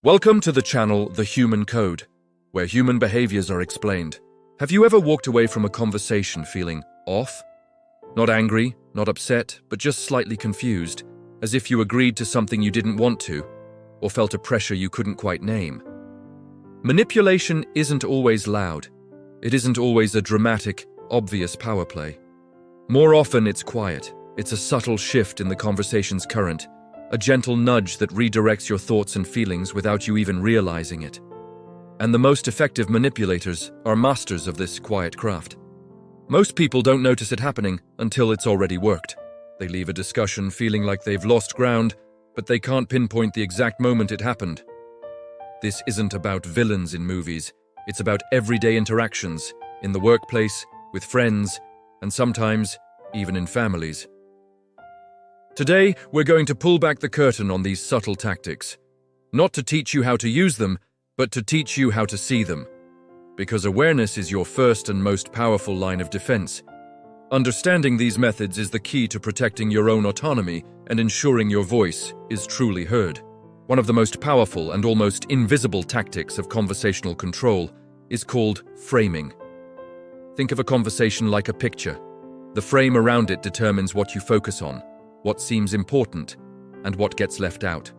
Welcome to the channel The Human Code, where human behaviors are explained. Have you ever walked away from a conversation feeling off? Not angry, not upset, but just slightly confused, as if you agreed to something you didn't want to, or felt a pressure you couldn't quite name. Manipulation isn't always loud. It isn't always a dramatic, obvious power play. More often it's quiet. It's a subtle shift in the conversation's current, a gentle nudge that redirects your thoughts and feelings without you even realizing it. And the most effective manipulators are masters of this quiet craft. Most people don't notice it happening until it's already worked. They leave a discussion feeling like they've lost ground, but they can't pinpoint the exact moment it happened. This isn't about villains in movies. It's about everyday interactions, in the workplace, with friends, and sometimes even in families. Today, we're going to pull back the curtain on these subtle tactics. Not to teach you how to use them, but to teach you how to see them. Because awareness is your first and most powerful line of defense. Understanding these methods is the key to protecting your own autonomy and ensuring your voice is truly heard. One of the most powerful and almost invisible tactics of conversational control is called framing. Think of a conversation like a picture. The frame around it determines what you focus on, what seems important, and what gets left out.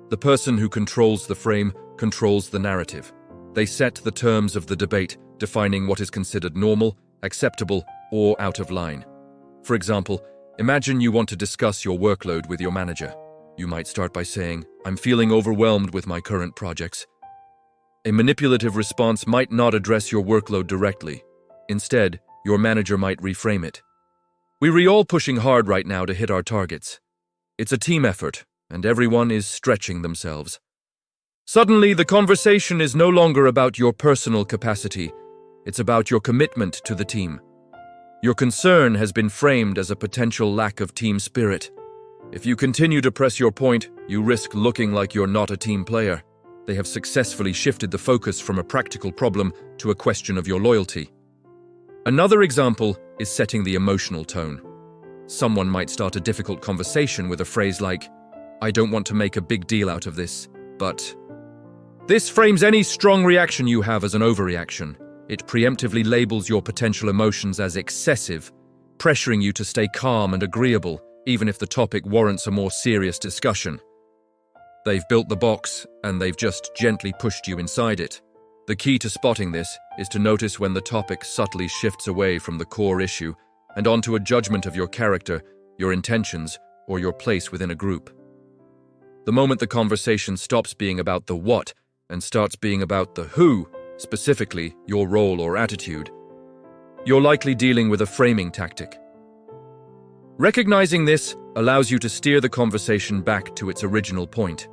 The person who controls the frame controls the narrative. They set the terms of the debate, defining what is considered normal, acceptable, or out of line. For example, imagine you want to discuss your workload with your manager. You might start by saying, "I'm feeling overwhelmed with my current projects." A manipulative response might not address your workload directly. Instead, your manager might reframe it. We're all pushing hard right now to hit our targets. It's a team effort, and everyone is stretching themselves. Suddenly, the conversation is no longer about your personal capacity. It's about your commitment to the team. Your concern has been framed as a potential lack of team spirit. If you continue to press your point, you risk looking like you're not a team player. They have successfully shifted the focus from a practical problem to a question of your loyalty. Another example is setting the emotional tone. Someone might start a difficult conversation with a phrase like, "I don't want to make a big deal out of this, but..." This frames any strong reaction you have as an overreaction. It preemptively labels your potential emotions as excessive, pressuring you to stay calm and agreeable, even if the topic warrants a more serious discussion. They've built the box, and they've just gently pushed you inside it. The key to spotting this is to notice when the topic subtly shifts away from the core issue and onto a judgment of your character, your intentions, or your place within a group. The moment the conversation stops being about the what and starts being about the who, specifically your role or attitude, you're likely dealing with a framing tactic. Recognizing this allows you to steer the conversation back to its original point.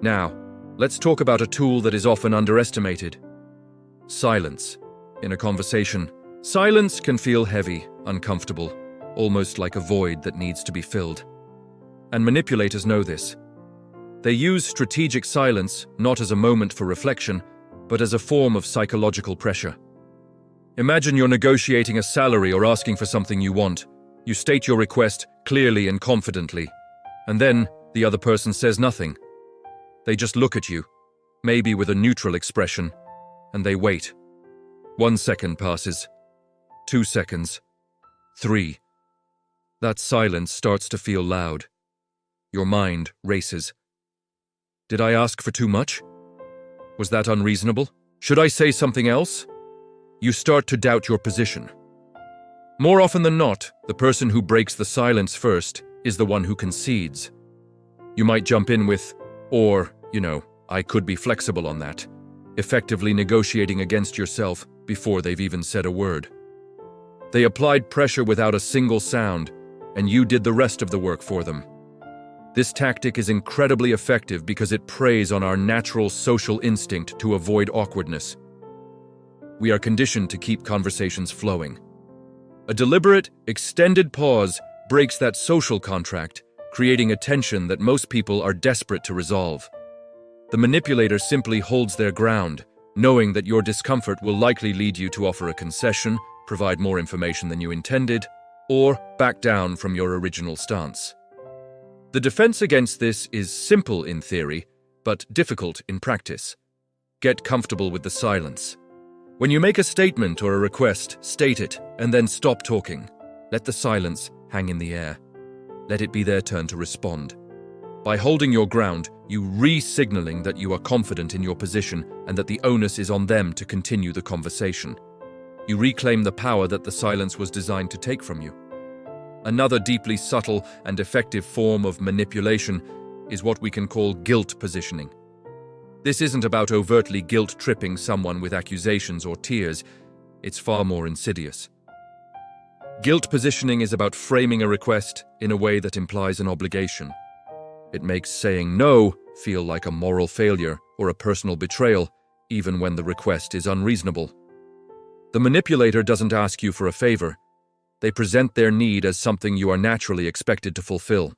Now, let's talk about a tool that is often underestimated: silence. In a conversation, silence can feel heavy, uncomfortable, almost like a void that needs to be filled. And manipulators know this. They use strategic silence not as a moment for reflection, but as a form of psychological pressure. Imagine you're negotiating a salary or asking for something you want. You state your request clearly and confidently, and then the other person says nothing. They just look at you, maybe with a neutral expression, and they wait. 1 second passes, 2 seconds, 3. That silence starts to feel loud. Your mind races. Did I ask for too much? Was that unreasonable? Should I say something else? You start to doubt your position. More often than not, the person who breaks the silence first is the one who concedes. You might jump in with, or, "I could be flexible on that," effectively negotiating against yourself before they've even said a word. They applied pressure without a single sound, and you did the rest of the work for them. This tactic is incredibly effective because it preys on our natural social instinct to avoid awkwardness. We are conditioned to keep conversations flowing. A deliberate, extended pause breaks that social contract, creating a tension that most people are desperate to resolve. The manipulator simply holds their ground, knowing that your discomfort will likely lead you to offer a concession, provide more information than you intended, or back down from your original stance. The defense against this is simple in theory, but difficult in practice. Get comfortable with the silence. When you make a statement or a request, state it and then stop talking. Let the silence hang in the air. Let it be their turn to respond. By holding your ground, you re-signaling that you are confident in your position and that the onus is on them to continue the conversation. You reclaim the power that the silence was designed to take from you. Another deeply subtle and effective form of manipulation is what we can call guilt positioning. This isn't about overtly guilt-tripping someone with accusations or tears. It's far more insidious. Guilt positioning is about framing a request in a way that implies an obligation. It makes saying no feel like a moral failure or a personal betrayal, even when the request is unreasonable. The manipulator doesn't ask you for a favor. They present their need as something you are naturally expected to fulfill.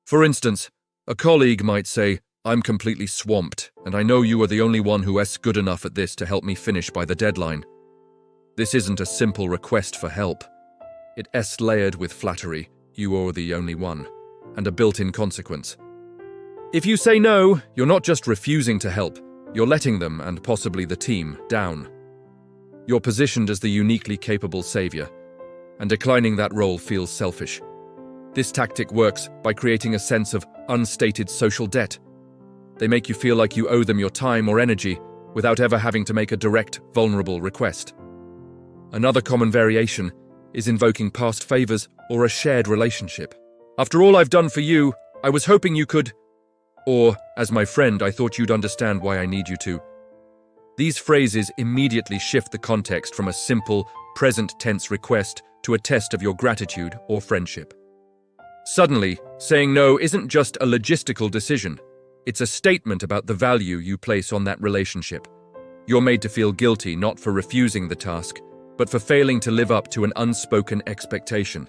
For instance, a colleague might say, "I'm completely swamped, and I know you are the only one who is good enough at this to help me finish by the deadline." This isn't a simple request for help. It's layered with flattery, you are the only one, and a built-in consequence. If you say no, you're not just refusing to help, you're letting them, and possibly the team, down. You're positioned as the uniquely capable savior, and declining that role feels selfish. This tactic works by creating a sense of unstated social debt. They make you feel like you owe them your time or energy without ever having to make a direct, vulnerable request. Another common variation is invoking past favors or a shared relationship. "After all I've done for you, I was hoping you could," or, "As my friend, I thought you'd understand why I need you to." These phrases immediately shift the context from a simple, present tense request to a test of your gratitude or friendship. Suddenly, saying no isn't just a logistical decision. It's a statement about the value you place on that relationship. You're made to feel guilty not for refusing the task, but for failing to live up to an unspoken expectation.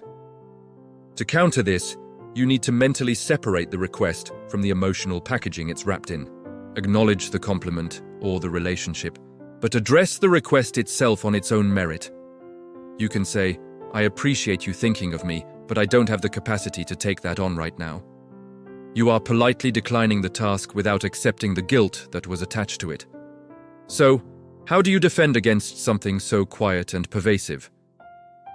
To counter this, you need to mentally separate the request from the emotional packaging it's wrapped in. Acknowledge the compliment or the relationship, but address the request itself on its own merit. You can say, "I appreciate you thinking of me, but I don't have the capacity to take that on right now." You are politely declining the task without accepting the guilt that was attached to it. So, how do you defend against something so quiet and pervasive?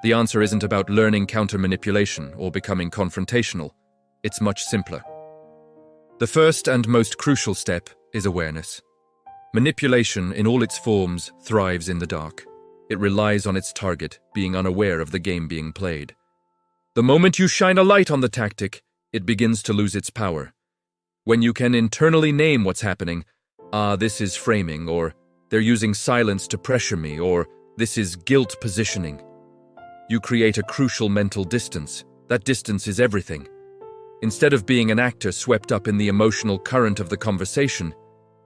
The answer isn't about learning counter-manipulation or becoming confrontational. It's much simpler. The first and most crucial step is awareness. Manipulation in all its forms thrives in the dark. It relies on its target being unaware of the game being played. The moment you shine a light on the tactic, it begins to lose its power. When you can internally name what's happening, this is framing, or "they're using silence to pressure me," or "this is guilt positioning," you create a crucial mental distance. That distance is everything. Instead of being an actor swept up in the emotional current of the conversation,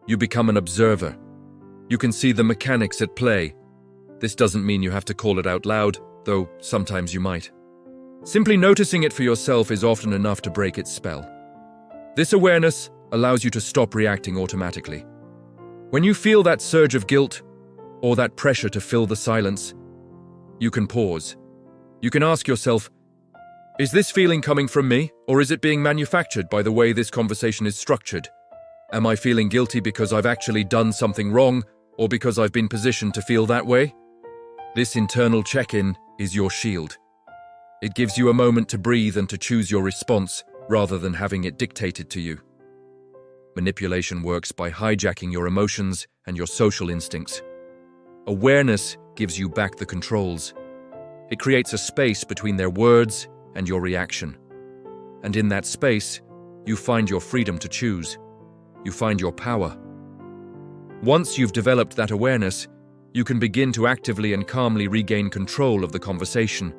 you become an observer. You can see the mechanics at play. This doesn't mean you have to call it out loud, though sometimes you might. Simply noticing it for yourself is often enough to break its spell. This awareness allows you to stop reacting automatically. When you feel that surge of guilt, or that pressure to fill the silence, you can pause. You can ask yourself, is this feeling coming from me, or is it being manufactured by the way this conversation is structured? Am I feeling guilty because I've actually done something wrong, or because I've been positioned to feel that way? This internal check-in is your shield. It gives you a moment to breathe and to choose your response, rather than having it dictated to you. Manipulation works by hijacking your emotions and your social instincts. Awareness gives you back the controls. It creates a space between their words and your reaction. And in that space, you find your freedom to choose. You find your power. Once you've developed that awareness, you can begin to actively and calmly regain control of the conversation.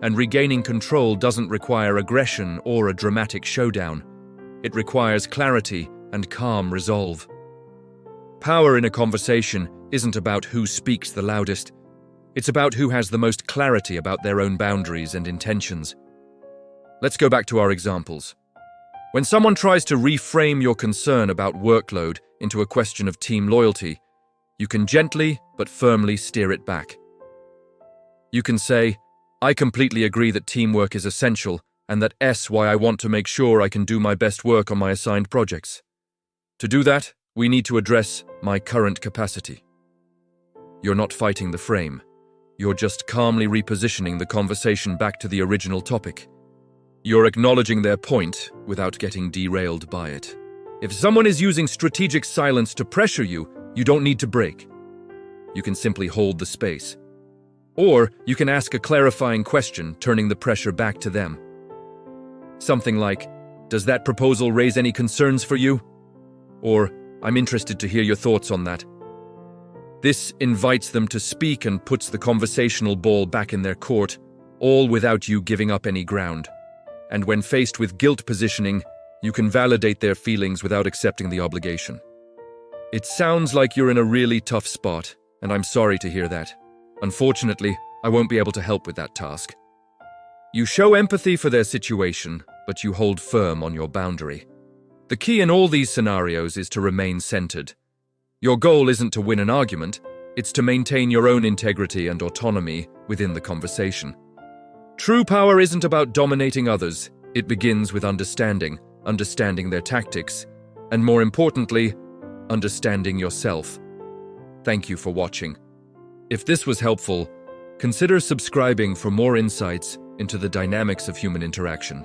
And regaining control doesn't require aggression or a dramatic showdown. It requires clarity and calm resolve. Power in a conversation isn't about who speaks the loudest. It's about who has the most clarity about their own boundaries and intentions. Let's go back to our examples. When someone tries to reframe your concern about workload into a question of team loyalty, you can gently but firmly steer it back. You can say, "I completely agree that teamwork is essential, and that's why I want to make sure I can do my best work on my assigned projects." To do that, we need to address my current capacity. You're not fighting the frame. You're just calmly repositioning the conversation back to the original topic. You're acknowledging their point without getting derailed by it. If someone is using strategic silence to pressure you, you don't need to break. You can simply hold the space. Or you can ask a clarifying question, turning the pressure back to them. Something like, "Does that proposal raise any concerns for you?" Or, "I'm interested to hear your thoughts on that." This invites them to speak and puts the conversational ball back in their court, all without you giving up any ground. And when faced with guilt positioning, you can validate their feelings without accepting the obligation. It sounds like you're in a really tough spot, and I'm sorry to hear that. Unfortunately, I won't be able to help with that task. You show empathy for their situation, but you hold firm on your boundary. The key in all these scenarios is to remain centered. Your goal isn't to win an argument, it's to maintain your own integrity and autonomy within the conversation. True power isn't about dominating others, it begins with understanding their tactics, and more importantly, understanding yourself. Thank you for watching. If this was helpful, consider subscribing for more insights into the dynamics of human interaction.